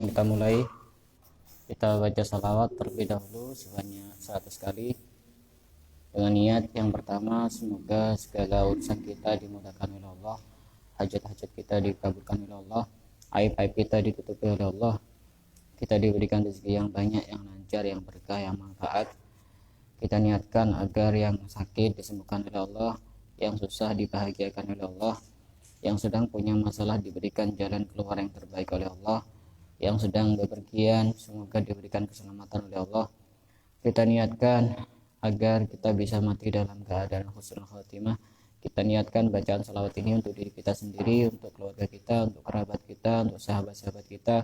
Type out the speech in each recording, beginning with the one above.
kita mulai, kita baca salawat terlebih dahulu sebanyak 100 kali dengan niat yang pertama, semoga segala urusan kita dimudahkan oleh Allah, hajat-hajat kita dikabulkan oleh Allah, aib-aib kita ditutupi oleh Allah, kita diberikan rezeki yang banyak, yang lancar, yang berkah, yang manfaat. Kita niatkan agar yang sakit disembuhkan oleh Allah, yang susah dibahagiakan oleh Allah, yang sedang punya masalah diberikan jalan keluar yang terbaik oleh Allah, yang sedang bepergian semoga diberikan keselamatan oleh Allah. Kita niatkan agar kita bisa mati dalam keadaan husnul khotimah. Kita niatkan bacaan salawat ini untuk diri kita sendiri, untuk keluarga kita, untuk kerabat kita, untuk sahabat-sahabat kita,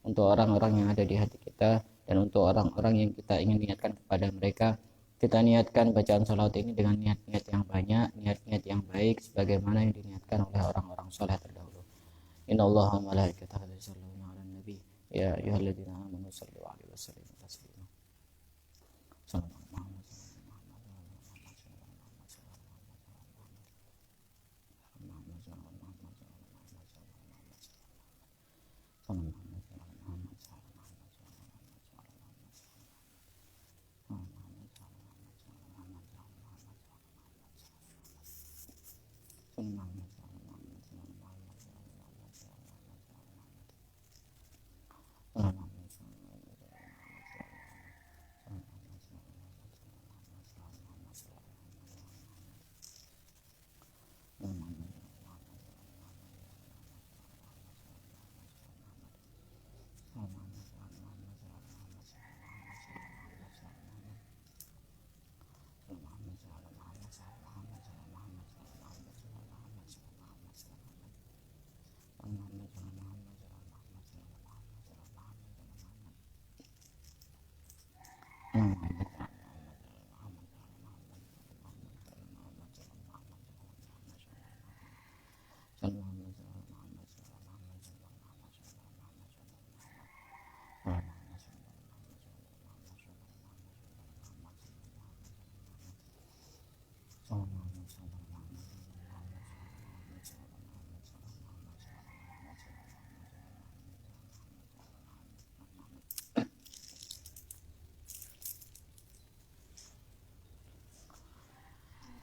untuk orang-orang yang ada di hati kita, dan untuk orang-orang yang kita ingin niatkan kepada mereka. Kita niatkan bacaan salawat ini dengan niat-niat yang banyak, niat-niat yang baik, sebagaimana yang diniatkan oleh orang-orang soleh terdahulu. Innallaha wa malaikatahu yusholluna 'alan nabi ya ayyuhalladzina amanu shallu 'alaihi wa sallimu taslima.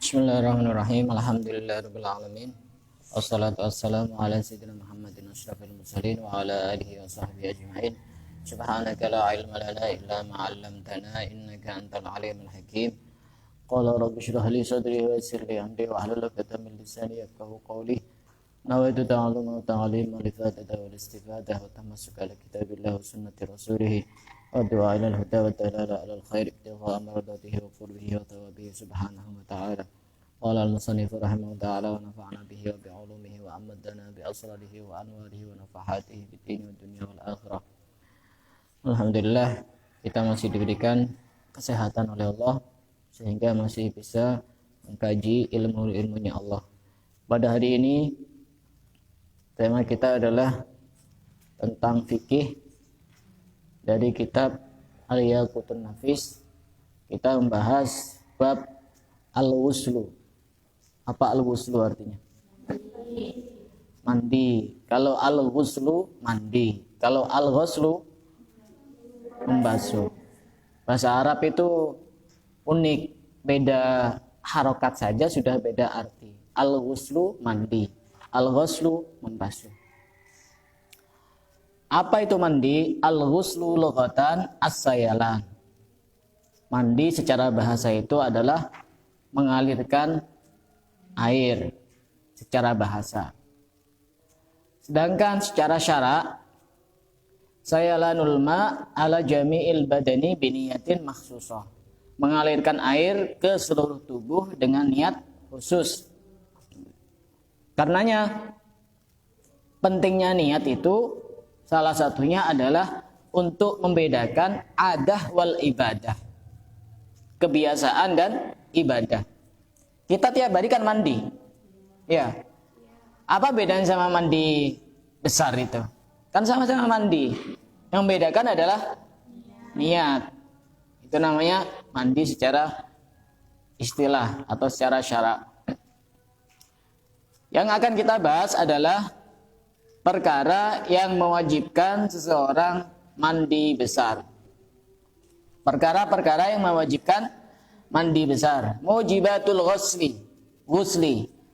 Bismillahirrahmanirrahim. Alhamdulillahirabbil alamin. Wassalatu wassalamu ala sayyidina Muhammadin asyrafil mursalin wa ala alihi wa sahbihi ajma'in. Subhanaka la ilma lana illa ma 'allamtana innaka antal alimul hakim. Qala rabbi shrah li sadri wa yassir li amri wa hlul 'uqdatam min lisani yafqahu qawli. Nawaitu ta'alluma wa ta'lima li fadada wal istifada wa tamassuka ala kitabillah wa sunnati rasulih wa du'a ila al-huda wa dalala ala al-khair ibtigha amradatihi wa qurbihi wa tawabihi subhanahu wa ta'ala. Qala al-musannif rahimahullah ta'ala wa nafa'ana bihi wa bi'ulumihi wa amadana bi asrarihi wa anwarihi wa nafahatihi bid dini wa dunya wal akhirah. Alhamdulillah, kita masih diberikan kesehatan oleh Allah sehingga masih bisa mengkaji ilmu-ilmunya Allah. Pada hari ini tema kita adalah tentang fikih dari kitab Al-Yaqutun Nafis. Kita membahas bab al-wuslu. Apa al-wuslu artinya? Mandi. Kalau al-wuslu mandi. Kalau al-ghuslu membasuh. Bahasa Arab itu unik, beda harokat saja sudah beda arti. Al-wuslu mandi, al-ghuslu membasuh. Apa itu mandi? Al-ghuslu lughatan as-sayalan. Mandi secara bahasa itu adalah mengalirkan air secara bahasa. Sedangkan secara syara, sayalanul ma ala jami'il badani biniyatin makhsusah. Mengalirkan air ke seluruh tubuh dengan niat khusus. Karenanya pentingnya niat itu salah satunya adalah untuk membedakan adah wal ibadah. Kebiasaan dan ibadah. Kita tiap hari kan mandi. Ya. Apa bedanya sama mandi besar itu? Kan sama-sama mandi. Yang membedakan adalah niat. Itu namanya mandi secara istilah atau secara syara. Yang akan kita bahas adalah perkara yang mewajibkan seseorang mandi besar. Perkara-perkara yang mewajibkan mandi besar. Mujibatul ghusli.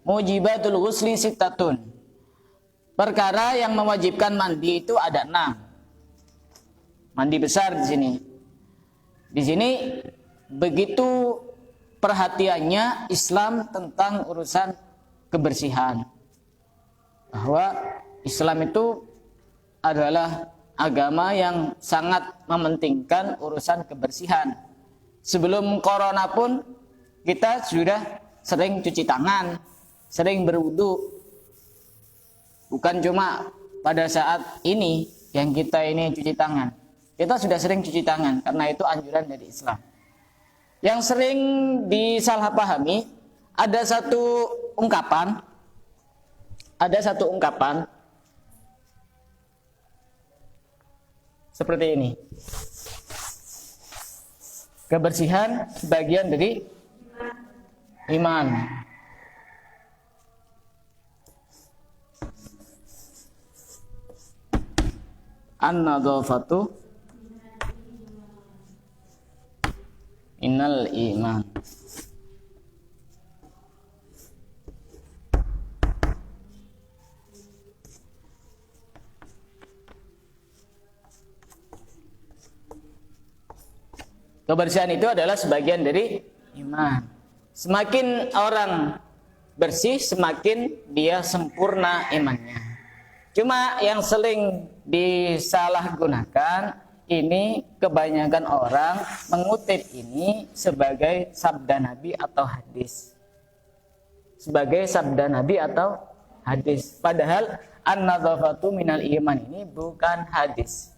Mujibatul ghusli sittatun. Perkara yang mewajibkan mandi itu ada 6. Mandi besar di sini. Di sini begitu perhatiannya Islam tentang urusan kebersihan. Bahwa Islam itu adalah agama yang sangat mementingkan urusan kebersihan. Sebelum corona pun kita sudah sering cuci tangan, sering berwudu. Bukan cuma pada saat ini yang kita ini cuci tangan. Kita sudah sering cuci tangan karena itu anjuran dari Islam. Yang sering disalahpahami ada satu ungkapan seperti ini. Kebersihan sebagian dari iman. An-nadhafatu innal iman. Kebersihan itu adalah sebagian dari iman. Semakin orang bersih, semakin dia sempurna imannya. Cuma yang sering disalahgunakan, ini kebanyakan orang mengutip ini sebagai sabda Nabi atau hadis. Sebagai sabda Nabi atau hadis. Padahal an-nadhafatu minal iman ini bukan hadis.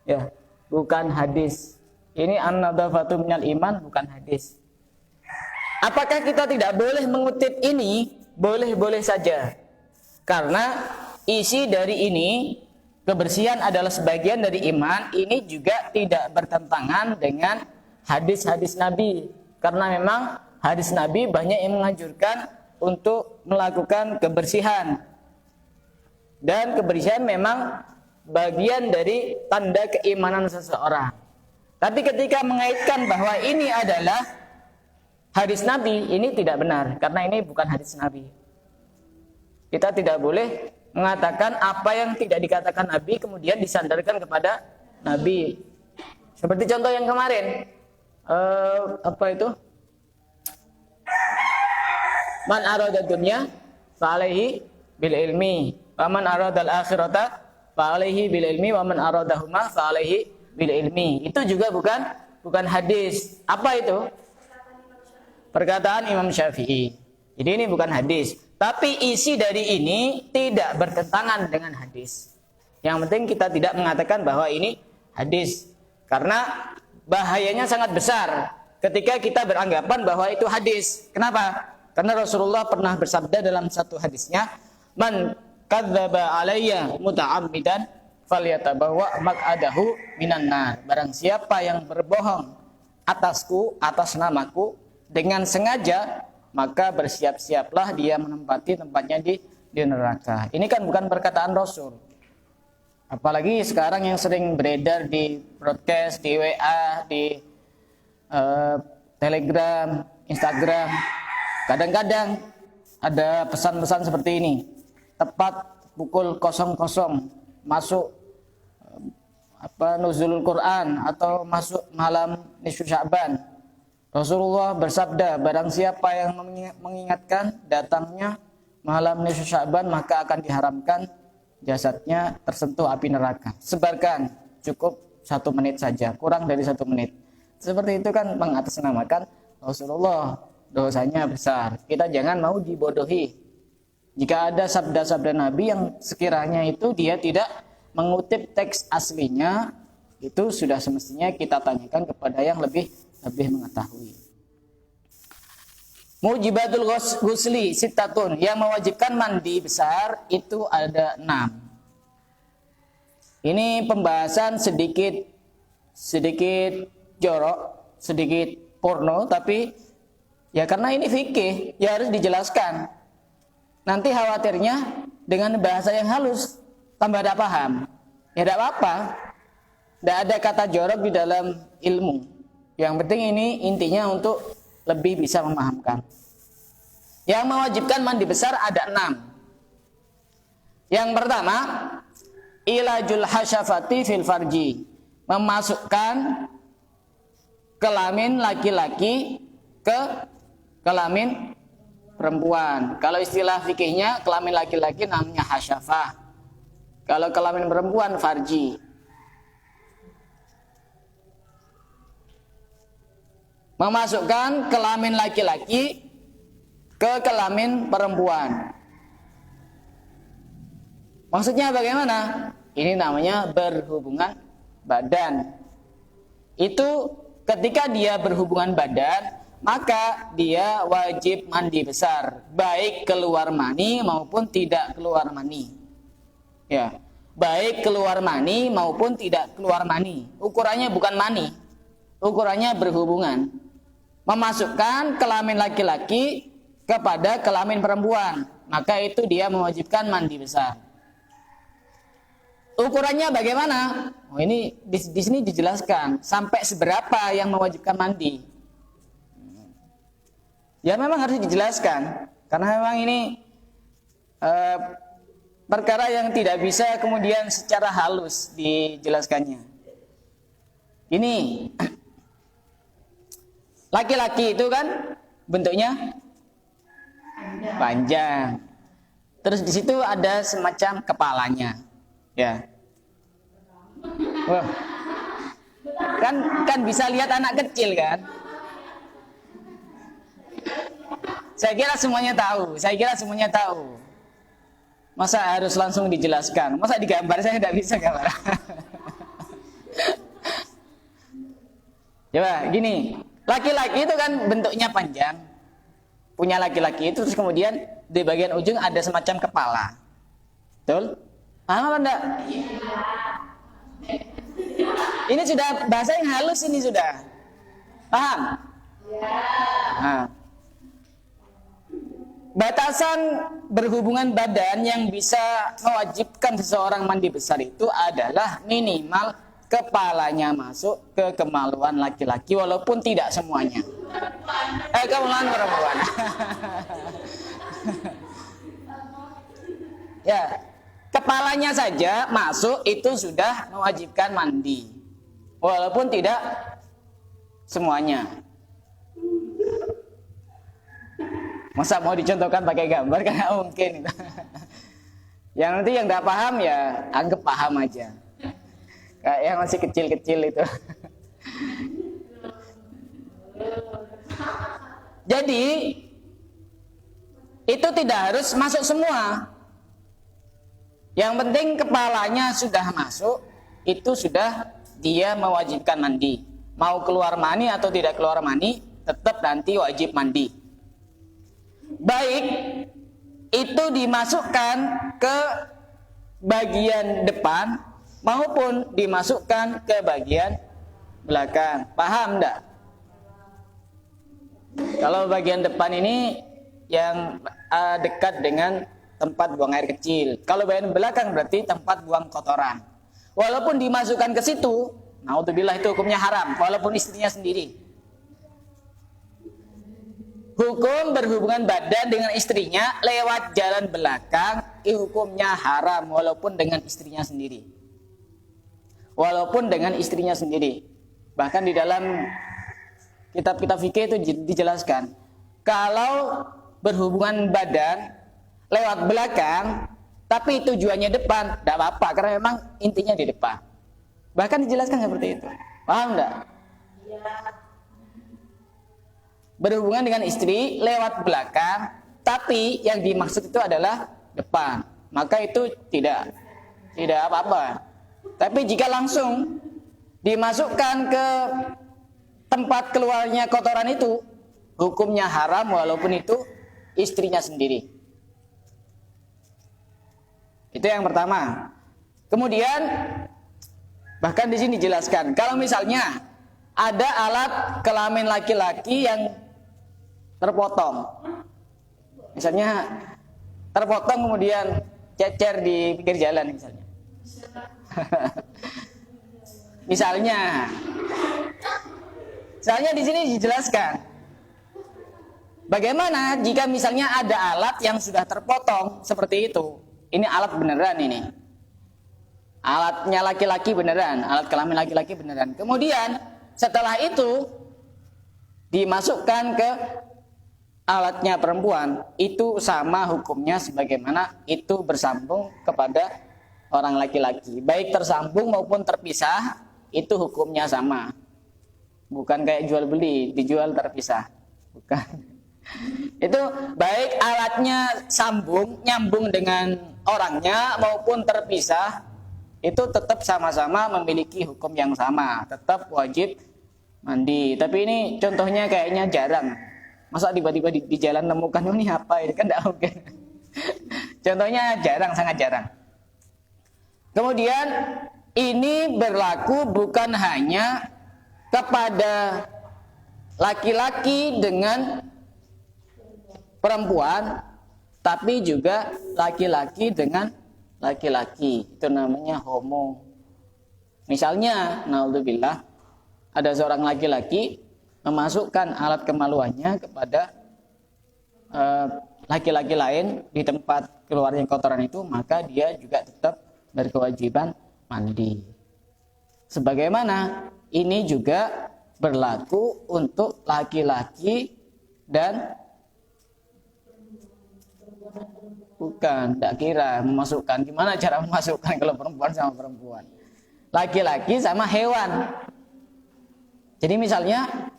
Ya, bukan hadis. Ini an-nadhafatu minal iman, bukan hadis. Apakah kita tidak boleh mengutip ini? Boleh-boleh saja. Karena isi dari ini, kebersihan adalah sebagian dari iman, ini juga tidak bertentangan dengan hadis-hadis Nabi. Karena memang hadis Nabi banyak yang menganjurkan untuk melakukan kebersihan. Dan kebersihan memang bagian dari tanda keimanan seseorang. Tapi ketika mengaitkan bahwa ini adalah hadis Nabi, ini tidak benar. Karena ini bukan hadis Nabi. Kita tidak boleh mengatakan apa yang tidak dikatakan Nabi kemudian disandarkan kepada Nabi. Seperti contoh yang kemarin. Apa itu? Man arada dunya fa'alaihi bil ilmi. Wa man arada al-akhirata fa'alaihi bil ilmi. Wa man aradahuma fa'alaihi bil ilmi. Itu juga bukan hadis. Apa itu? Perkataan Imam Syafi'i. Jadi ini bukan hadis. Tapi isi dari ini tidak bertentangan dengan hadis. Yang penting kita tidak mengatakan bahwa ini hadis. Karena bahayanya sangat besar ketika kita beranggapan bahwa itu hadis. Kenapa? Karena Rasulullah pernah bersabda dalam satu hadisnya, "Man kadzdzaba alayya muta'ammidan falyatabawa maq'adahu minan nar." Barang siapa yang berbohong atasku, atas namaku dengan sengaja, maka bersiap-siaplah dia menempati tempatnya di neraka. Ini kan bukan perkataan Rasul. Apalagi sekarang yang sering beredar di broadcast, di WA, di Telegram, Instagram. Kadang-kadang ada pesan-pesan seperti ini. Tepat pukul 00 masuk nuzulul Quran atau masuk malam nisfu Sya'ban. Rasulullah bersabda, barang siapa yang mengingatkan datangnya malam nisfu Sya'ban, maka akan diharamkan jasadnya tersentuh api neraka. Sebarkan, cukup 1 menit saja, kurang dari 1 menit. Seperti itu kan mengatasnamakan Rasulullah, dosanya besar. Kita jangan mau dibodohi. Jika ada sabda-sabda Nabi yang sekiranya itu dia tidak mengutip teks aslinya, itu sudah semestinya kita tanyakan kepada yang lebih mengetahui. Mujibatul ghusli sittatun, yang mewajibkan mandi besar itu ada 6. Ini pembahasan sedikit jorok, sedikit porno, tapi ya karena ini fikih, ya harus dijelaskan. Nanti khawatirnya dengan bahasa yang halus tambah tidak paham. Ya tidak apa-apa. Tidak ada kata jorok di dalam ilmu. Yang penting ini intinya untuk lebih bisa memahamkan. Yang mewajibkan mandi besar ada 6. Yang pertama, ilajul hasyafati fil farji, memasukkan kelamin laki-laki ke kelamin perempuan. Kalau istilah fikihnya kelamin laki-laki namanya hasyafah. Kalau kelamin perempuan farji. Memasukkan kelamin laki-laki ke kelamin perempuan. Maksudnya bagaimana? Ini namanya berhubungan badan. Itu ketika dia berhubungan badan, maka dia wajib mandi besar, baik keluar mani maupun tidak keluar mani. Ya, baik keluar mani maupun tidak keluar mani. Ukurannya bukan mani, ukurannya berhubungan. Memasukkan kelamin laki-laki kepada kelamin perempuan, maka itu dia mewajibkan mandi besar. Ukurannya bagaimana? Oh, ini di sini dijelaskan sampai seberapa yang mewajibkan mandi. Ya memang harus dijelaskan karena memang ini perkara yang tidak bisa kemudian secara halus dijelaskannya. Ini laki-laki itu kan bentuknya panjang. Terus di situ ada semacam kepalanya. Ya. Wah. Kan bisa lihat anak kecil kan? Saya kira semuanya tahu. Masa harus langsung dijelaskan? Masa digambar, saya tidak bisa gambar. Coba gini, laki-laki itu kan bentuknya panjang. Punya laki-laki itu terus kemudian di bagian ujung ada semacam kepala. Betul? Paham apa enggak? Ini sudah bahasa yang halus ini sudah. Paham? Nah. Batasan berhubungan badan yang bisa mewajibkan seseorang mandi besar itu adalah minimal kepalanya masuk ke kemaluan laki-laki walaupun tidak semuanya. Kemaluan perempuan. Ya, kepalanya saja masuk itu sudah mewajibkan mandi walaupun tidak semuanya. Masa mau dicontohkan pakai gambar kan nggak mungkin. Yang nanti yang nggak paham ya anggap paham aja. Kayak yang masih kecil-kecil itu. Jadi itu tidak harus masuk semua. Yang penting kepalanya sudah masuk, itu sudah dia mewajibkan mandi. Mau keluar mani atau tidak keluar mani, tetap nanti wajib mandi. Baik itu dimasukkan ke bagian depan maupun dimasukkan ke bagian belakang. Paham enggak? Kalau bagian depan ini yang dekat dengan tempat buang air kecil. Kalau bagian belakang berarti tempat buang kotoran. Walaupun dimasukkan ke situ, naudzubillah itu hukumnya haram walaupun istrinya sendiri. Hukum berhubungan badan dengan istrinya lewat jalan belakang, hukumnya haram walaupun dengan istrinya sendiri. Walaupun dengan istrinya sendiri. Bahkan di dalam kitab-kitab fikih itu dijelaskan, kalau berhubungan badan lewat belakang, tapi tujuannya depan, tidak apa-apa karena memang intinya di depan. Bahkan dijelaskan seperti itu. Paham enggak? Berhubungan dengan istri lewat belakang, tapi yang dimaksud itu adalah depan, maka itu tidak apa-apa. Tapi jika langsung dimasukkan ke tempat keluarnya kotoran itu, hukumnya haram walaupun itu istrinya sendiri. Itu yang pertama. Kemudian bahkan di sini dijelaskan, kalau misalnya ada alat kelamin laki-laki yang terpotong, misalnya terpotong kemudian cecer di pinggir jalan misalnya, Misalnya di sini dijelaskan bagaimana jika misalnya ada alat yang sudah terpotong seperti itu. Ini alat beneran ini. Alatnya laki-laki beneran, alat kelamin laki-laki beneran. Kemudian setelah itu dimasukkan ke alatnya perempuan, itu sama hukumnya sebagaimana itu bersambung kepada orang laki-laki. Baik tersambung maupun terpisah, itu hukumnya sama. Bukan kayak jual beli, dijual terpisah. Bukan. Itu baik alatnya sambung, nyambung dengan orangnya maupun terpisah, itu tetap sama-sama memiliki hukum yang sama. Tetap wajib mandi. Tapi ini contohnya kayaknya jarang. Masa tiba-tiba di jalan nemukan ini apa ini, kan tidak mungkin. Contohnya jarang, sangat jarang. Kemudian ini berlaku bukan hanya kepada laki-laki dengan perempuan, tapi juga laki-laki dengan laki-laki. Itu namanya homo. Misalnya, naudzubillah, ada seorang laki-laki memasukkan alat kemaluannya kepada laki-laki lain di tempat keluarnya kotoran itu, maka dia juga tetap berkewajiban mandi. Sebagaimana ini juga berlaku untuk laki-laki dan bukan, tidak kira memasukkan. Gimana cara memasukkan kalau perempuan sama perempuan? Laki-laki sama hewan. Jadi misalnya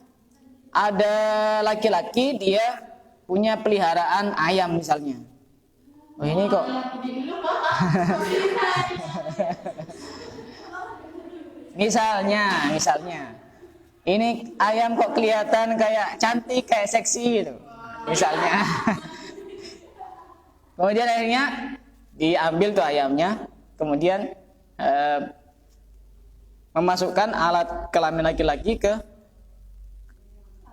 ada laki-laki dia punya peliharaan ayam misalnya. Oh ini kok misalnya ini ayam kok kelihatan kayak cantik, kayak seksi gitu misalnya. Kemudian akhirnya diambil tuh ayamnya, kemudian memasukkan alat kelamin laki-laki ke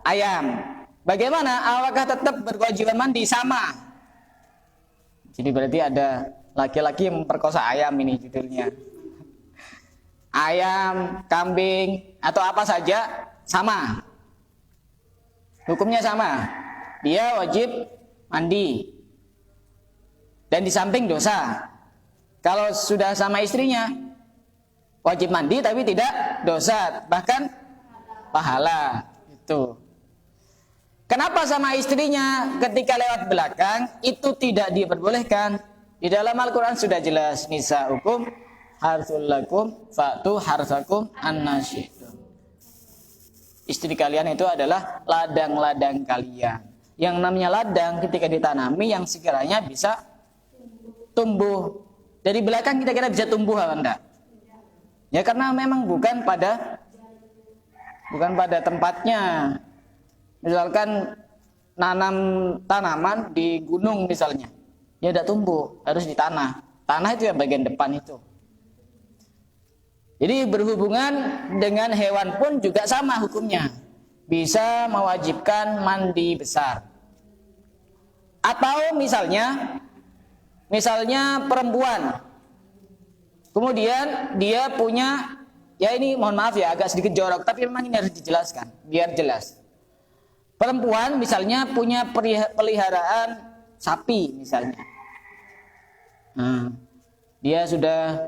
ayam. Bagaimana? Apakah tetap berkewajiban mandi? Sama. Jadi berarti ada laki-laki yang memperkosa ayam, ini judulnya. Ayam, kambing, atau apa saja sama. Hukumnya sama. Dia wajib mandi. Dan di samping dosa. Kalau sudah sama istrinya, wajib mandi tapi tidak dosa, bahkan pahala. Itu. Kenapa sama istrinya ketika lewat belakang itu tidak diperbolehkan? Di dalam Al-Quran sudah jelas, nisa'ukum harthul lakum fa'tu harthakum anna syi'tum. Istri kalian itu adalah ladang-ladang kalian. Yang namanya ladang ketika ditanami yang sekiranya bisa tumbuh. Dari belakang kita kira bisa tumbuh apa enggak? Ya karena memang bukan pada tempatnya. Misalkan nanam tanaman di gunung misalnya, ya tidak tumbuh, harus di tanah. Tanah itu yang bagian depan itu. Jadi berhubungan dengan hewan pun juga sama hukumnya. Bisa mewajibkan mandi besar. Atau misalnya perempuan. Kemudian dia punya, ya ini mohon maaf ya agak sedikit jorok, tapi memang ini harus dijelaskan biar jelas. Perempuan misalnya punya peliharaan sapi misalnya. Dia sudah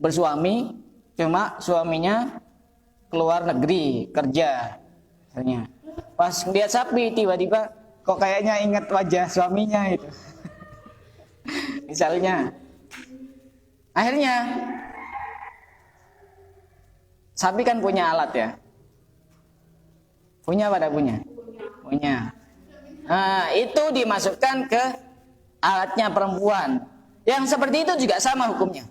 bersuami, cuma suaminya keluar negeri kerja misalnya. Pas lihat sapi tiba-tiba kok kayaknya ingat wajah suaminya itu. Misalnya. Akhirnya sapi kan punya alat ya. Punya pada punya. Nah, itu dimasukkan ke alatnya perempuan. Yang seperti itu juga sama hukumnya.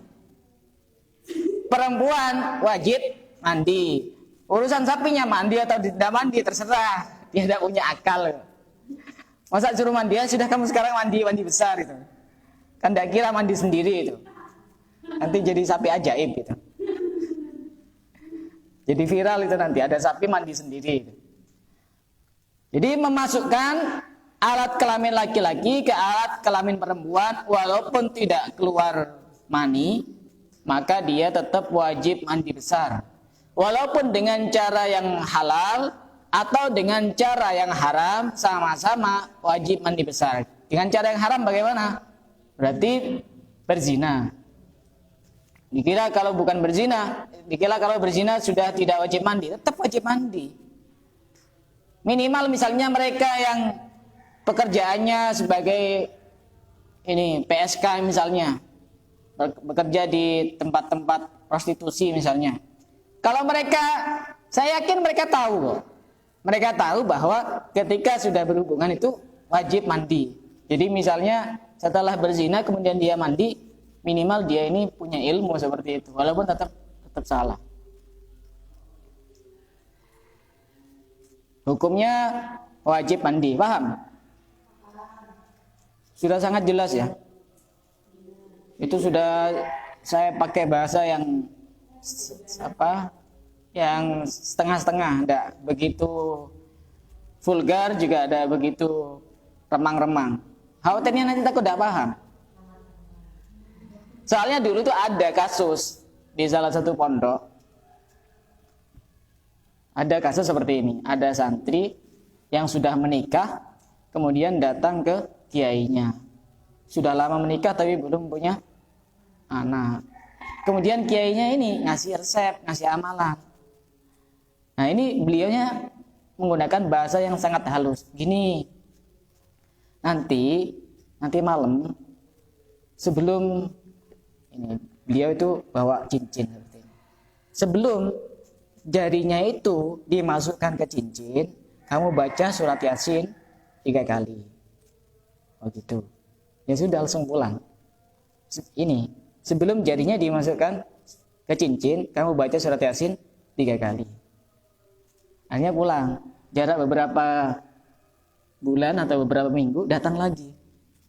Perempuan wajib mandi. Urusan sapinya mandi atau tidak mandi terserah. Dia tidak punya akal. Masa suruh mandi, sudah kamu sekarang mandi besar itu. Kan tidak kira mandi sendiri itu. Nanti jadi sapi ajaib gitu. Jadi viral itu nanti ada sapi mandi sendiri itu. Jadi memasukkan alat kelamin laki-laki ke alat kelamin perempuan walaupun tidak keluar mani, maka dia tetap wajib mandi besar. Walaupun dengan cara yang halal atau dengan cara yang haram, sama-sama wajib mandi besar. Dengan cara yang haram bagaimana? Berarti berzina. Dikira kalau bukan berzina, dikira kalau berzina sudah tidak wajib mandi, tetap wajib mandi. Minimal misalnya mereka yang pekerjaannya sebagai ini PSK misalnya, bekerja di tempat-tempat prostitusi misalnya. Kalau mereka, saya yakin mereka tahu kok. Mereka tahu bahwa ketika sudah berhubungan itu wajib mandi. Jadi misalnya setelah berzina kemudian dia mandi, minimal dia ini punya ilmu seperti itu, walaupun tetap salah. Hukumnya wajib mandi, paham? Sudah sangat jelas ya. Itu sudah saya pakai bahasa yang yang setengah-setengah, tidak begitu vulgar juga ada begitu remang-remang. Khawatirnya nanti takut tidak paham. Soalnya dulu tuh ada kasus di salah satu pondok. Ada kasus seperti ini, ada santri yang sudah menikah, kemudian datang ke kiainya. Sudah lama menikah tapi belum punya anak. Kemudian kiainya ini ngasih resep, ngasih amalan. Nah ini beliaunya menggunakan bahasa yang sangat halus. Gini, nanti malam sebelum ini beliau itu bawa cincin seperti ini. Sebelum jarinya itu dimasukkan ke cincin, kamu baca surat Yasin 3 kali. Oh gitu. Ya sudah langsung pulang. Ini sebelum jarinya dimasukkan ke cincin, kamu baca surat Yasin 3 kali. Akhirnya pulang. Jarak beberapa bulan atau beberapa minggu datang lagi.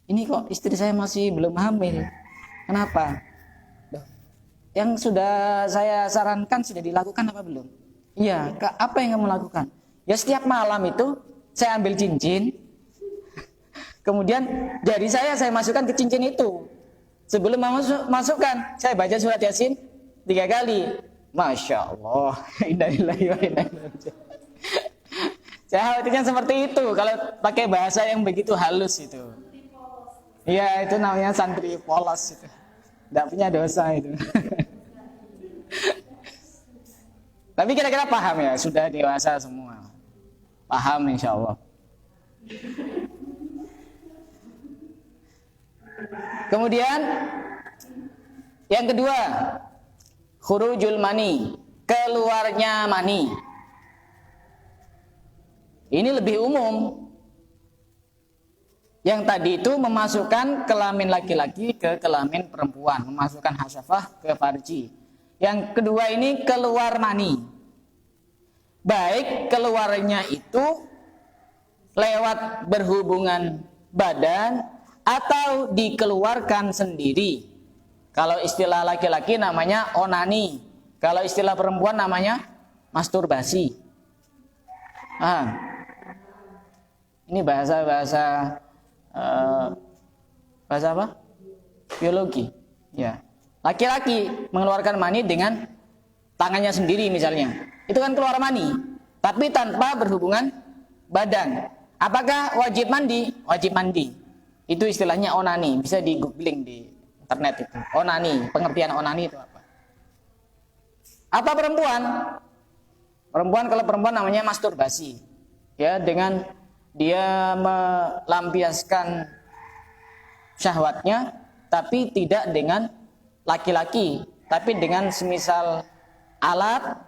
Ini kok istri saya masih belum hamil. Kenapa? Yang sudah saya sarankan sudah dilakukan apa belum? Iya, apa yang kamu lakukan? Ya setiap malam itu saya ambil cincin, kemudian jari saya masukkan ke cincin itu. Sebelum masukkan, saya baca surat Yasin 3 kali. Masya Allah, innalillahi wa inna ilaihi raji'un. Saya khawatirnya seperti itu kalau pakai bahasa yang begitu halus itu. Iya, itu namanya santri polos itu. Tidak punya dosa itu. Tapi kira-kira paham ya, sudah dewasa semua. Paham insya Allah. Kemudian yang kedua, khurujul mani, keluarnya mani. Ini lebih umum. Yang tadi itu memasukkan kelamin laki-laki ke kelamin perempuan, memasukkan hasyafah ke farji. Yang kedua ini keluar mani. Baik keluarnya itu lewat berhubungan badan atau dikeluarkan sendiri. Kalau istilah laki-laki namanya onani, kalau istilah perempuan namanya masturbasi. Ini bahasa apa? Biologi. Ya. Laki-laki mengeluarkan mani dengan tangannya sendiri misalnya. Itu kan keluar mani, tapi tanpa berhubungan badan. Apakah wajib mandi? Wajib mandi. Itu istilahnya onani, bisa di googling di internet itu. Onani, pengertian onani itu apa? Apa perempuan? Perempuan, kalau perempuan namanya masturbasi. Ya, dengan dia melampiaskan syahwatnya, tapi tidak dengan laki-laki, tapi dengan semisal alat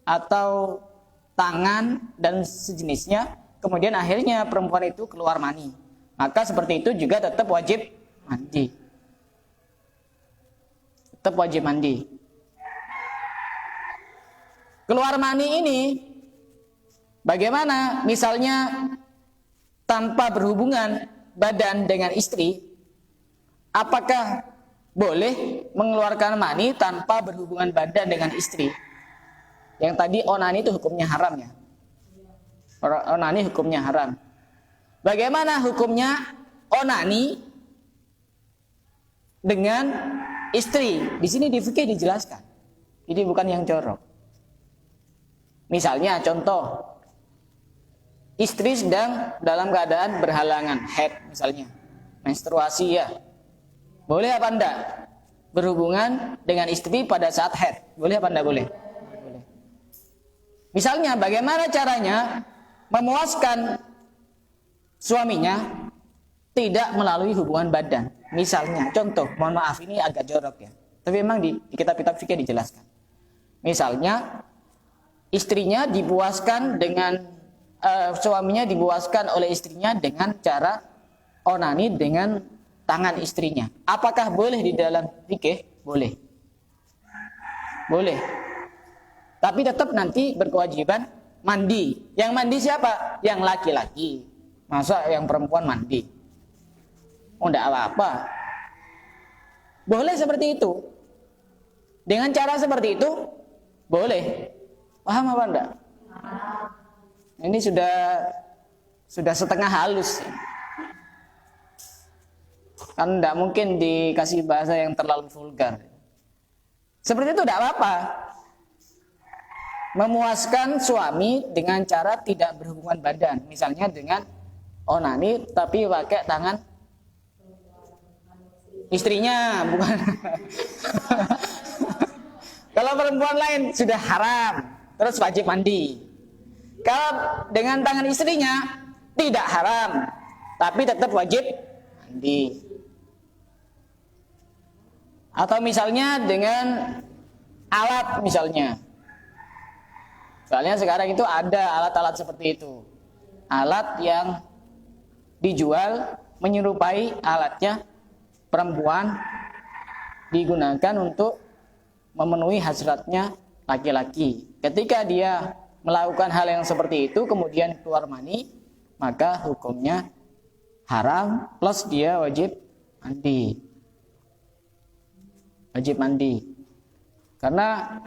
atau tangan dan sejenisnya, kemudian akhirnya perempuan itu keluar mani. Maka seperti itu juga tetap wajib mandi. Tetap wajib mandi. Keluar mani ini bagaimana? Misalnya tanpa berhubungan badan dengan istri, apakah boleh mengeluarkan mani tanpa berhubungan badan dengan istri? Yang tadi onani itu hukumnya haram ya. Onani hukumnya haram. Bagaimana hukumnya onani dengan istri. Di sini di fikih dijelaskan. Ini bukan yang jorok. Misalnya contoh, istri sedang dalam keadaan berhalangan, haid misalnya, menstruasi ya. Boleh apa enggak berhubungan dengan istri pada saat haid? Boleh apa enggak boleh? Boleh. Misalnya bagaimana caranya memuaskan suaminya tidak melalui hubungan badan? Misalnya contoh, mohon maaf ini agak jorok ya, tapi memang di kitab-kitab fikih dijelaskan. Misalnya istrinya dipuaskan dengan suaminya dipuaskan oleh istrinya dengan cara onani dengan tangan istrinya. Apakah boleh di dalam fikih? Boleh. Boleh. Tapi tetap nanti berkewajiban mandi. Yang mandi siapa? Yang laki-laki. Masa yang perempuan mandi? Oh, enggak apa-apa. Boleh seperti itu. Dengan cara seperti itu boleh. Paham apa enggak? Ini sudah setengah halus. Kan enggak mungkin dikasih bahasa yang terlalu vulgar. Seperti itu enggak apa-apa. Memuaskan suami dengan cara tidak berhubungan badan. Misalnya dengan onani tapi pakai tangan istrinya, bukan. Kalau perempuan lain sudah haram, terus wajib mandi. Kalau dengan tangan istrinya tidak haram, tapi tetap wajib mandi. Atau misalnya dengan alat misalnya. Soalnya sekarang itu ada alat-alat seperti itu. Alat yang dijual menyerupai alatnya perempuan, digunakan untuk memenuhi hasratnya laki-laki. Ketika dia melakukan hal yang seperti itu kemudian keluar mani, maka hukumnya haram plus dia wajib mandi. Wajib mandi. Karena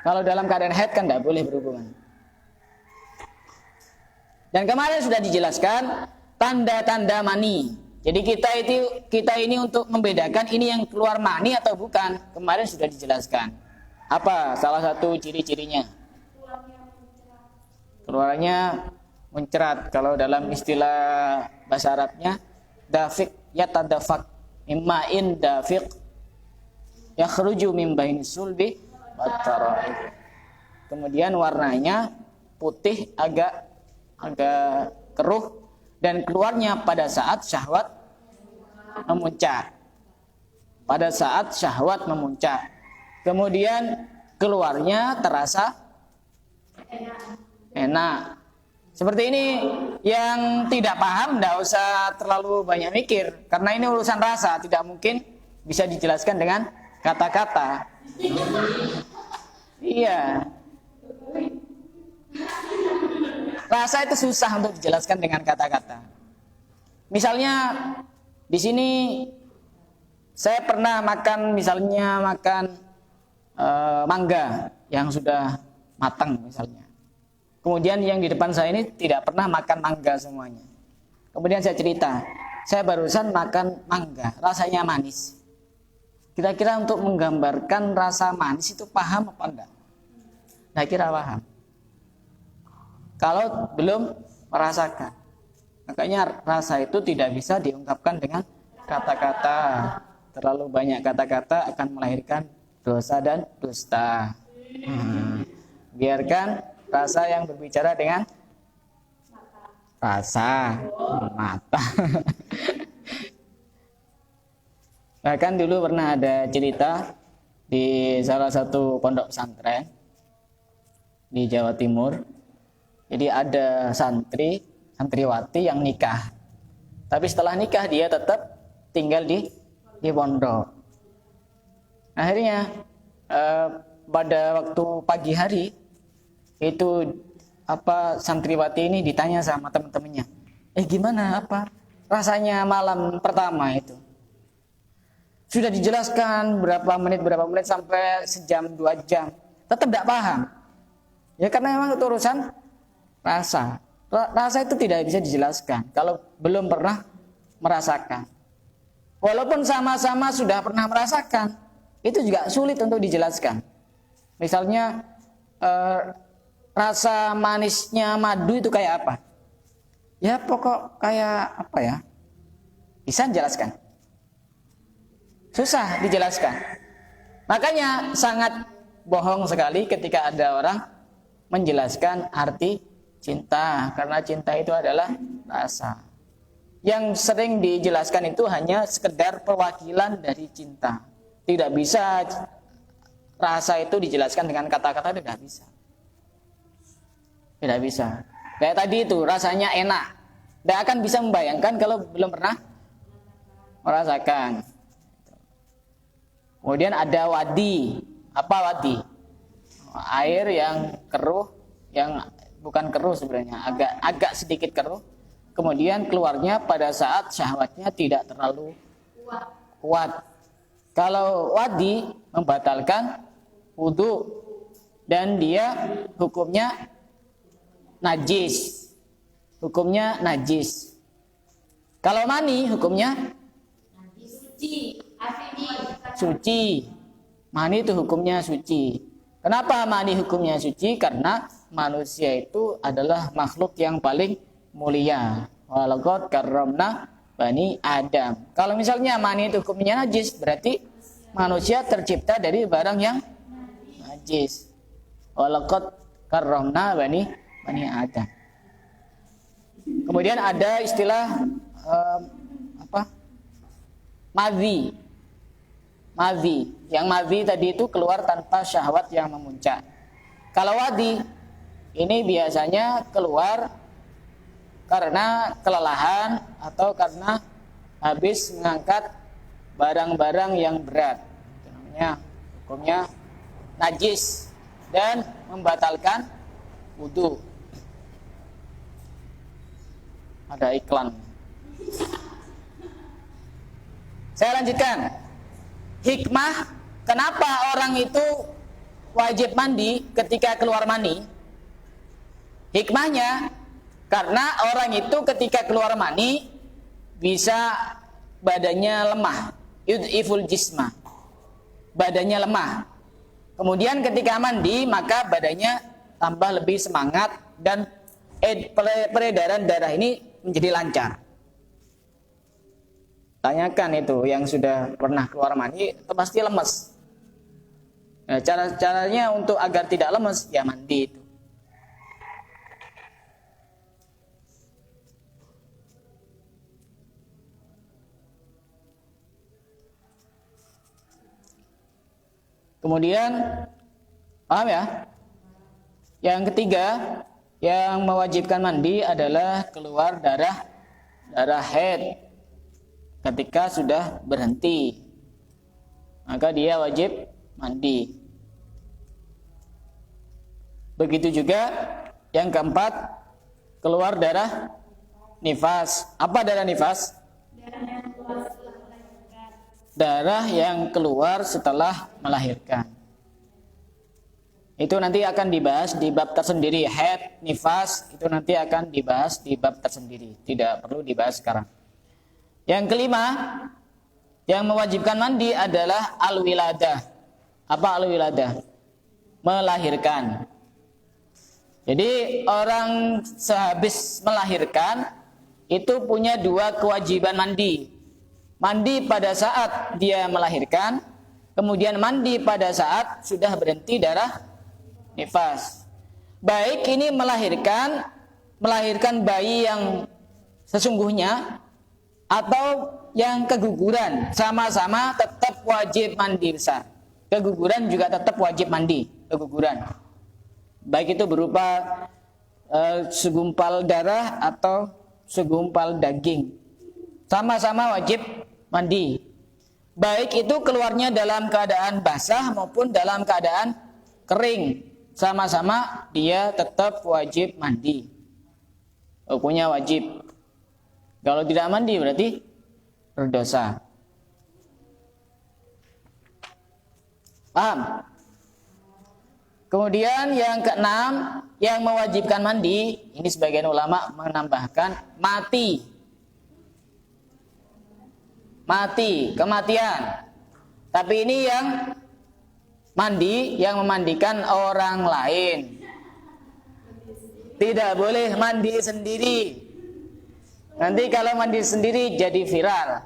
kalau dalam keadaan haid kan tidak boleh berhubungan. Dan kemarin sudah dijelaskan tanda-tanda mani. Jadi kita ini untuk membedakan ini yang keluar mani atau bukan. Kemarin sudah dijelaskan. Apa salah satu ciri-cirinya? Keluarnya mencerat. Kalau dalam istilah bahasa Arabnya, dafiq yatadafaq mimma'in dafiq yakhruju min baini sulbi wat tara'ib. Kemudian warnanya putih agak keruh dan keluarnya pada saat syahwat memuncak. Pada saat syahwat memuncak. Kemudian keluarnya terasa enak. Seperti ini, yang tidak paham tidak usah terlalu banyak mikir. Karena ini urusan rasa, tidak mungkin bisa dijelaskan dengan kata-kata. Iya. Rasa itu susah untuk dijelaskan dengan kata-kata. Misalnya di sini saya pernah makan mangga yang sudah matang misalnya. Kemudian yang di depan saya ini tidak pernah makan mangga semuanya. Kemudian saya cerita, saya barusan makan mangga, rasanya manis. Kira-kira untuk menggambarkan rasa manis itu paham apa enggak? Nah, kira paham. Kalau belum merasakan, makanya rasa itu tidak bisa diungkapkan dengan kata-kata. Terlalu banyak kata-kata akan melahirkan dosa dan dusta. Biarkan rasa yang berbicara dengan rasa mata. Bahkan dulu pernah ada cerita di salah satu pondok pesantren di Jawa Timur. Jadi ada santriwati yang nikah. Tapi setelah nikah dia tetap tinggal di pondok. Akhirnya pada waktu pagi hari itu santriwati ini ditanya sama teman-temannya, gimana rasanya malam pertama itu? Sudah dijelaskan berapa menit sampai sejam 2 jam, tetap tidak paham. Ya karena memang itu urusan rasa. Rasa itu tidak bisa dijelaskan kalau belum pernah merasakan. Walaupun sama-sama sudah pernah merasakan, itu juga sulit untuk dijelaskan. Misalnya rasa manisnya madu itu kayak apa? Ya pokok kayak apa ya? Bisa dijelaskan? Susah dijelaskan. Makanya sangat bohong sekali ketika ada orang menjelaskan arti cinta, karena cinta itu adalah rasa. Yang sering dijelaskan itu hanya sekedar perwakilan dari cinta. Tidak bisa rasa itu dijelaskan dengan kata-kata, tidak bisa. Tidak bisa. Kayak tadi itu rasanya enak. Tidak akan bisa membayangkan kalau belum pernah merasakan. Kemudian ada wadi. Apa wadi? Air yang keruh, yang bukan keruh sebenarnya, agak sedikit keruh. Kemudian keluarnya pada saat syahwatnya tidak terlalu kuat. Kalau wadi membatalkan wudu dan dia hukumnya najis. Hukumnya najis. Kalau mani hukumnya suci. Mani itu hukumnya suci. Kenapa mani hukumnya suci? Karena manusia itu adalah makhluk yang paling mulia. Walaqad karramna bani Adam. Kalau misalnya mani itu hukumnya najis, berarti manusia tercipta dari barang yang najis. Walaqad karramna bani Adam. Kemudian ada istilah madhi. Madhi. Yang madhi tadi itu keluar tanpa syahwat yang memuncak. Kalau wadi ini biasanya keluar karena kelelahan atau karena habis mengangkat barang-barang yang berat. Itu namanya hukumnya najis dan membatalkan wudu. Ada iklan. Saya lanjutkan. Hikmah kenapa orang itu wajib mandi ketika keluar mani? Hikmahnya karena orang itu ketika keluar mani bisa badannya lemah, yudhiful jisma, badannya lemah. Kemudian ketika mandi maka badannya tambah lebih semangat dan peredaran darah ini menjadi lancar. Tanyakan itu yang sudah pernah keluar mani itu pasti lemes. Nah, caranya untuk agar tidak lemes ya mandi itu. Kemudian, paham ya? Yang ketiga, yang mewajibkan mandi adalah keluar darah haid. Ketika sudah berhenti, maka dia wajib mandi. Begitu juga yang keempat, keluar darah nifas. Apa darah nifas? Darah yang keluar setelah melahirkan. Itu nanti akan dibahas di bab tersendiri. Haid, nifas, itu nanti akan dibahas di bab tersendiri. Tidak perlu dibahas sekarang. Yang kelima, yang mewajibkan mandi adalah al-wiladah. Apa al-wiladah? Melahirkan. Jadi orang sehabis melahirkan itu punya dua kewajiban mandi. Mandi pada saat dia melahirkan, kemudian mandi pada saat sudah berhenti darah nifas. Baik ini melahirkan bayi yang sesungguhnya atau yang keguguran, sama-sama tetap wajib mandi besar. Keguguran juga tetap wajib mandi, keguguran. Baik itu berupa segumpal darah atau segumpal daging. Sama-sama wajib mandi. Baik itu keluarnya dalam keadaan basah maupun dalam keadaan kering. Sama-sama dia tetap wajib mandi. Hukumnya wajib. Kalau tidak mandi berarti berdosa. Paham? Kemudian yang keenam, yang mewajibkan mandi, ini sebagian ulama menambahkan mati. Mati, kematian. Tapi ini yang mandi, yang memandikan orang lain. Tidak boleh mandi sendiri. Nanti kalau mandi sendiri jadi viral.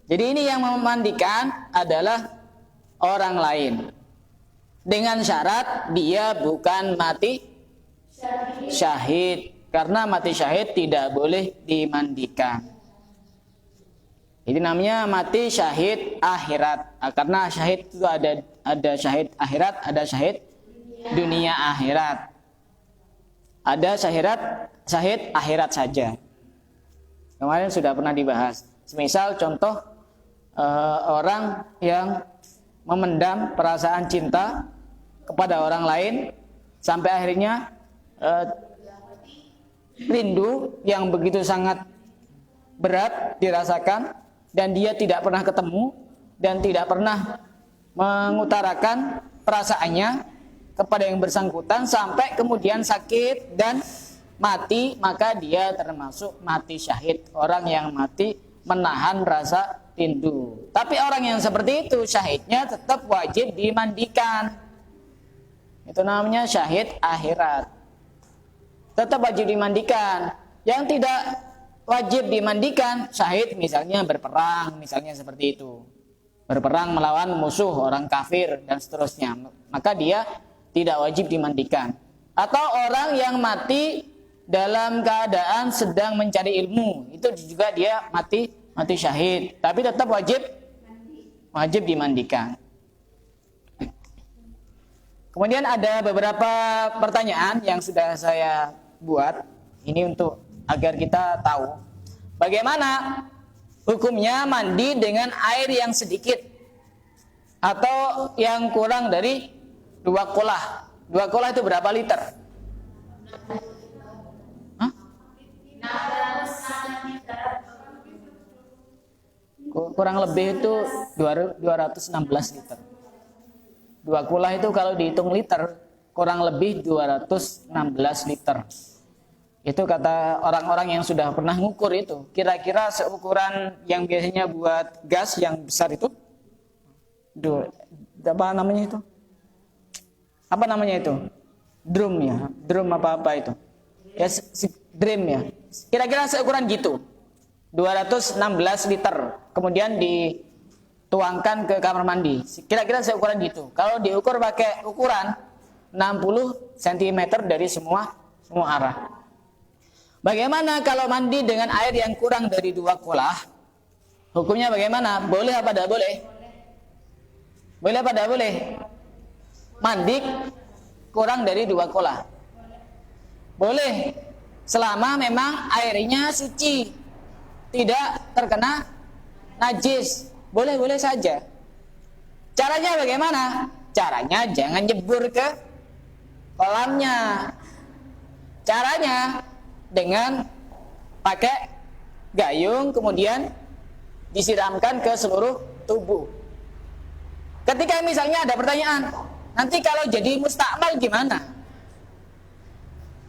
Jadi ini yang memandikan adalah orang lain. Dengan syarat dia bukan mati syahid. Karena mati syahid tidak boleh dimandikan. Ini namanya mati syahid akhirat. Karena syahid itu ada syahid akhirat, ada syahid dunia akhirat. Ada syahid akhirat saja. Kemarin sudah pernah dibahas. Semisal contoh orang yang memendam perasaan cinta kepada orang lain sampai akhirnya rindu yang begitu sangat berat dirasakan dan dia tidak pernah ketemu dan tidak pernah mengutarakan perasaannya kepada yang bersangkutan sampai kemudian sakit dan mati, maka dia termasuk mati syahid, orang yang mati menahan rasa rindu. Tapi orang yang seperti itu syahidnya tetap wajib dimandikan. Itu namanya syahid akhirat. Tetap wajib dimandikan. Yang tidak wajib dimandikan syahid misalnya berperang, misalnya seperti itu. Berperang melawan musuh orang kafir dan seterusnya. Maka dia tidak wajib dimandikan. Atau orang yang mati dalam keadaan sedang mencari ilmu, itu juga dia mati syahid, tapi tetap wajib dimandikan. Kemudian ada beberapa pertanyaan yang sudah saya buat ini untuk agar kita tahu bagaimana hukumnya mandi dengan air yang sedikit atau yang kurang dari 2 kolah. 2 kolah itu berapa liter? Hah? Kurang lebih itu 216 liter. 2 kolah itu kalau dihitung liter kurang lebih 216 liter. Itu kata orang-orang yang sudah pernah ngukur itu. Kira-kira seukuran yang biasanya buat gas yang besar itu. Apa namanya itu? Apa namanya itu? Drum ya. Drum apa-apa itu. Ya, drum ya. Kira-kira seukuran gitu. 216 liter. Kemudian dituangkan ke kamar mandi. Kira-kira seukuran gitu. Kalau diukur pakai ukuran 60 cm dari semua arah. Bagaimana kalau mandi dengan air yang kurang dari 2 kolah? Hukumnya bagaimana? Boleh apa tidak boleh? Boleh apa tidak boleh? Mandi kurang dari 2 kolah. Boleh, selama memang airnya suci, tidak terkena najis. Boleh-boleh saja. Caranya bagaimana? Caranya jangan jebur ke kolamnya. Caranya dengan pakai gayung kemudian disiramkan ke seluruh tubuh. Ketika misalnya ada pertanyaan, nanti kalau jadi mustakmal gimana?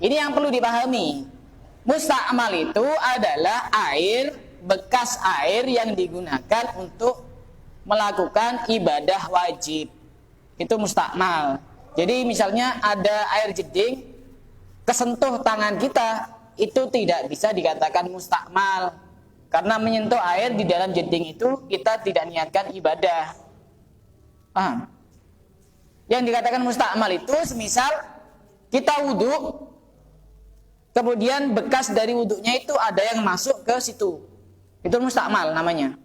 Ini yang perlu dipahami. Mustakmal itu adalah air, bekas air yang digunakan untuk melakukan ibadah wajib. Itu mustakmal. Jadi misalnya ada air jeding kesentuh tangan kita, itu tidak bisa dikatakan mustakmal. Karena menyentuh air di dalam jeding itu kita tidak niatkan ibadah. Paham? Yang dikatakan mustakmal itu semisal kita wudhu, kemudian bekas dari wudhunya itu ada yang masuk ke situ. Itu mustakmal namanya.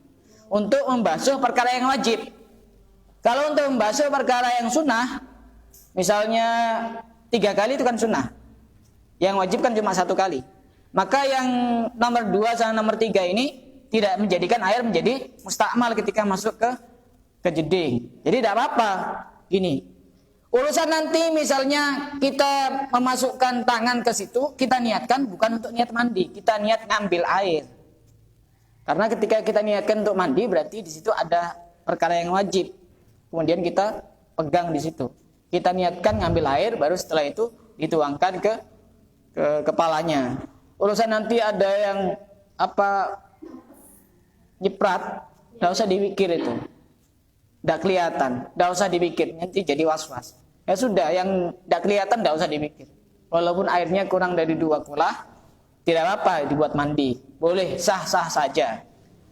Untuk membasuh perkara yang wajib. Kalau untuk membasuh perkara yang sunnah, misalnya 3 kali itu kan sunnah. Yang wajib kan cuma 1 kali. Maka yang nomor 2 sama nomor 3 ini tidak menjadikan air menjadi mustakmal ketika masuk ke jeding. Jadi tidak apa-apa. Gini, urusan nanti misalnya kita memasukkan tangan ke situ, kita niatkan bukan untuk niat mandi, kita niat ngambil air. Karena ketika kita niatkan untuk mandi berarti di situ ada perkara yang wajib. Kemudian kita pegang di situ. Kita niatkan ngambil air, baru setelah itu dituangkan ke kepalanya. Urusan nanti ada yang nyiprat, nggak usah dipikir itu. tidak kelihatan, tidak usah dipikir, nanti jadi was-was. Ya sudah, yang tidak kelihatan tidak usah dipikir. Walaupun airnya kurang dari 2 kulah, tidak apa-apa dibuat mandi, boleh, sah-sah saja.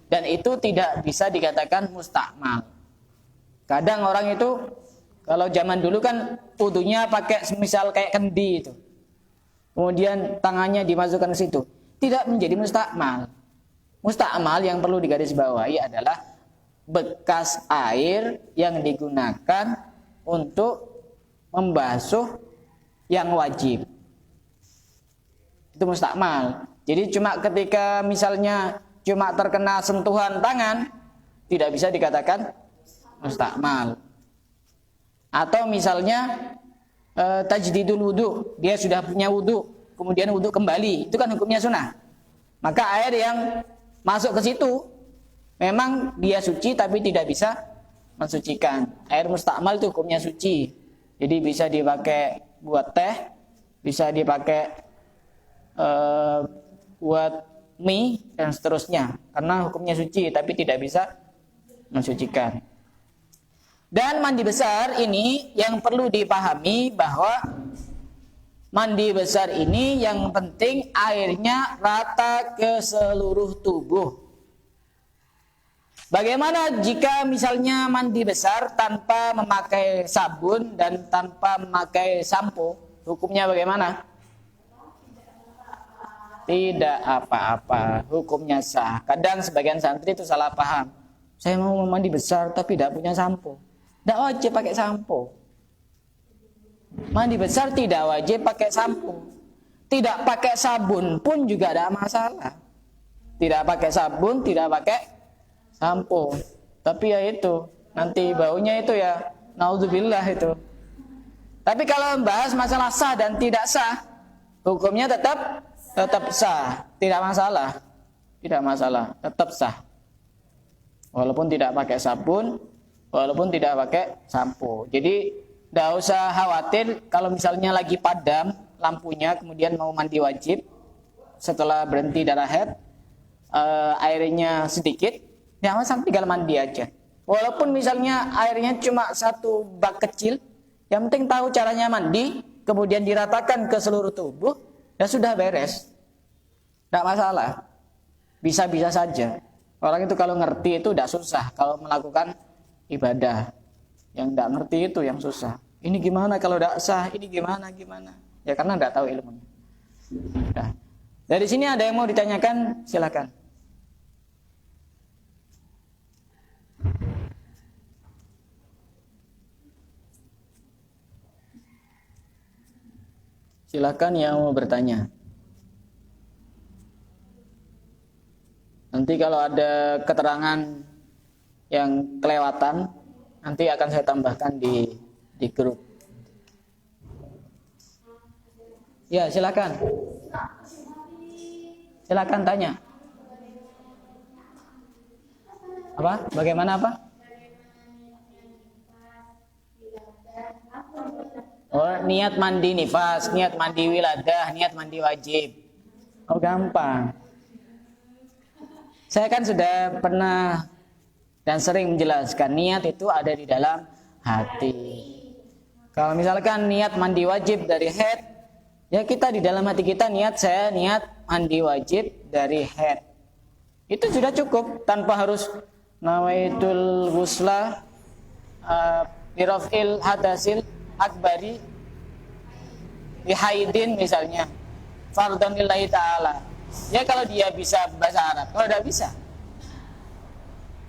Dan itu tidak bisa dikatakan mustakmal. Kadang orang itu, kalau zaman dulu kan wudunya pakai semisal kayak kendi itu. Kemudian tangannya dimasukkan ke situ. Tidak menjadi mustakmal. Mustakmal yang perlu digarisbawahi adalah bekas air yang digunakan untuk membasuh yang wajib. Itu mustakmal. Jadi cuma ketika misalnya cuma terkena sentuhan tangan, tidak bisa dikatakan mustakmal. Atau misalnya tajdidul wudu, dia sudah punya wudu, kemudian wudu kembali, itu kan hukumnya sunnah. Maka air yang masuk ke situ memang dia suci tapi tidak bisa mensucikan. Air mustakmal itu hukumnya suci. Jadi bisa dipakai buat teh, bisa dipakai buat mie dan seterusnya, karena hukumnya suci tapi tidak bisa mensucikan. Dan mandi besar ini yang perlu dipahami bahwa mandi besar ini yang penting airnya rata ke seluruh tubuh. Bagaimana jika misalnya mandi besar tanpa memakai sabun dan tanpa memakai sampo? Hukumnya bagaimana? Tidak apa-apa, hukumnya sah. Kadang sebagian santri itu salah paham. Saya mau mandi besar tapi tidak punya sampo. Tidak wajib pakai sampo. Mandi besar tidak wajib pakai sampo. Tidak pakai sabun pun juga tidak masalah. Tidak pakai sabun, tidak pakai sampo. Tapi ya itu, nanti baunya itu ya, naudzubillah itu. Tapi kalau membahas masalah sah dan tidak sah, hukumnya tetap sah, tidak masalah. Tidak masalah, tetap sah. Walaupun tidak pakai sabun, walaupun tidak pakai sampo. Jadi tidak usah khawatir kalau misalnya lagi padam lampunya, kemudian mau mandi wajib, setelah berhenti darah haid, airnya sedikit, ya masang tinggal mandi aja. Walaupun misalnya airnya cuma 1 bak kecil, yang penting tahu caranya mandi, kemudian diratakan ke seluruh tubuh, ya sudah beres. Tidak masalah. Bisa-bisa saja. Orang itu kalau ngerti itu tidak susah kalau melakukan ibadah. Yang tidak ngerti itu yang susah. Ini gimana kalau tidak sah? Ini gimana? Ya karena tidak tahu ilmunya. Nah, dari sini ada yang mau ditanyakan? Silakan. Silakan yang mau bertanya. Nanti kalau ada keterangan yang kelewatan, nanti akan saya tambahkan di grup. Ya, silakan. Silakan tanya. Apa? Bagaimana apa? Oh, niat mandi nifas, niat mandi wiladah, niat mandi wajib. Oh, gampang. Saya kan sudah pernah dan sering menjelaskan niat itu ada di dalam hati. Kalau misalkan niat mandi wajib dari haid, ya kita di dalam hati kita saya niat mandi wajib dari haid. Itu sudah cukup tanpa harus nawaitul ghusla birafil hadasil akbari bihaidin misalnya fardhan lillahi ta'ala. Ya kalau dia bisa bahasa Arab, kalau tidak bisa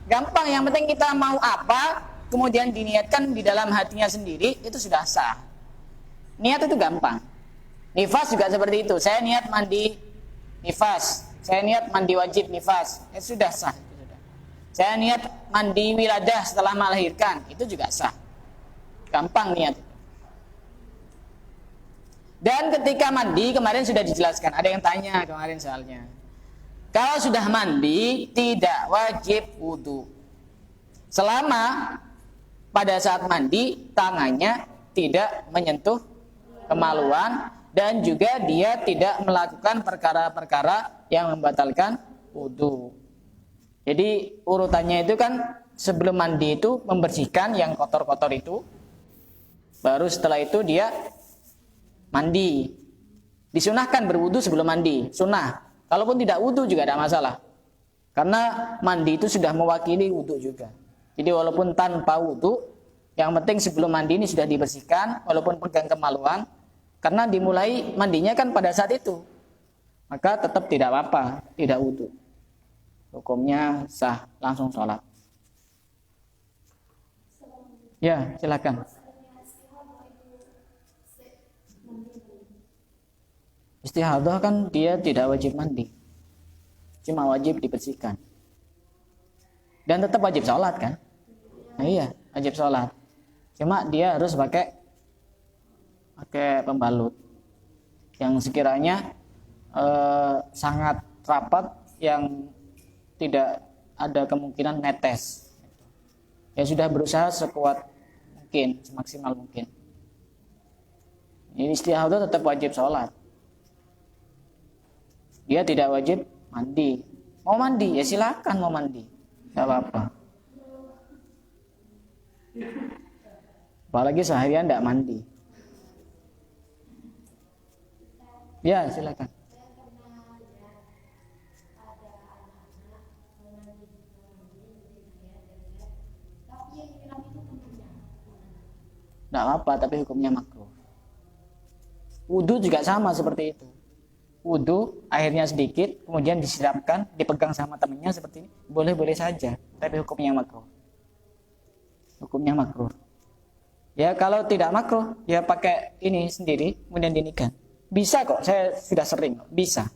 gampang, yang penting kita mau apa kemudian diniatkan di dalam hatinya sendiri, itu sudah sah. Niat itu gampang. Nifas juga seperti itu, saya niat mandi nifas, saya niat mandi wajib nifas, itu sudah sah. Saya niat mandi wiladah setelah melahirkan, itu juga sah. Gampang niat. Dan ketika mandi, kemarin sudah dijelaskan, ada yang tanya kemarin soalnya. Kalau sudah mandi, tidak wajib wudu. Selama pada saat mandi, tangannya tidak menyentuh kemaluan, dan juga dia tidak melakukan perkara-perkara yang membatalkan wudu. Jadi urutannya itu kan sebelum mandi itu membersihkan yang kotor-kotor itu, baru setelah itu dia mandi. Disunahkan berwudu sebelum mandi, sunnah. Kalaupun tidak wudu juga tidak masalah, karena mandi itu sudah mewakili wudu juga. Jadi walaupun tanpa wudu, yang penting sebelum mandi ini sudah dibersihkan, walaupun pegang kemaluan, karena dimulai mandinya kan pada saat itu, maka tetap tidak apa-apa, tidak wudu. Hukumnya sah, langsung sholat. Ya, silakan. Istihadah kan dia tidak wajib mandi, cuma wajib dibersihkan. Dan tetap wajib sholat kan? Nah, iya, wajib sholat. Cuma dia harus pakai pembalut yang sekiranya sangat rapat, yang tidak ada kemungkinan netes. Ya sudah berusaha sekuat mungkin, semaksimal mungkin. Ini istihadah tetap wajib sholat. Dia tidak wajib mandi. Mau mandi ya silakan mau mandi, tidak apa-apa. Apalagi seharian tidak mandi. Ya silakan. Tidak apa-apa, tapi hukumnya makruh. Wudu juga sama seperti itu. Wudu airnya sedikit, kemudian disiramkan, dipegang sama temannya seperti ini, boleh-boleh saja, tapi hukumnya makruh. Hukumnya makruh. Ya kalau tidak makruh, ya pakai ini sendiri, kemudian dinikan. Bisa kok, saya sudah sering kok, bisa.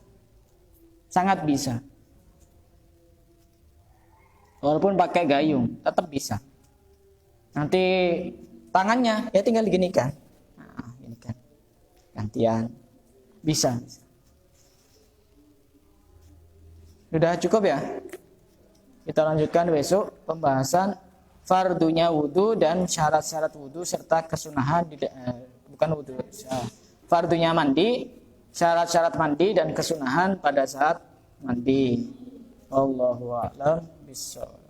Sangat bisa. Walaupun pakai gayung, tetap bisa. Nanti tangannya ya tinggal diginikan. Nah, ginikan. Gantian. Bisa. Sudah cukup ya? Kita lanjutkan besok pembahasan fardunya wudu dan syarat-syarat wudu serta kesunahan bukan wudu. Fardunya mandi, syarat-syarat mandi dan kesunahan pada saat mandi. Wallahu a'lam bishawab.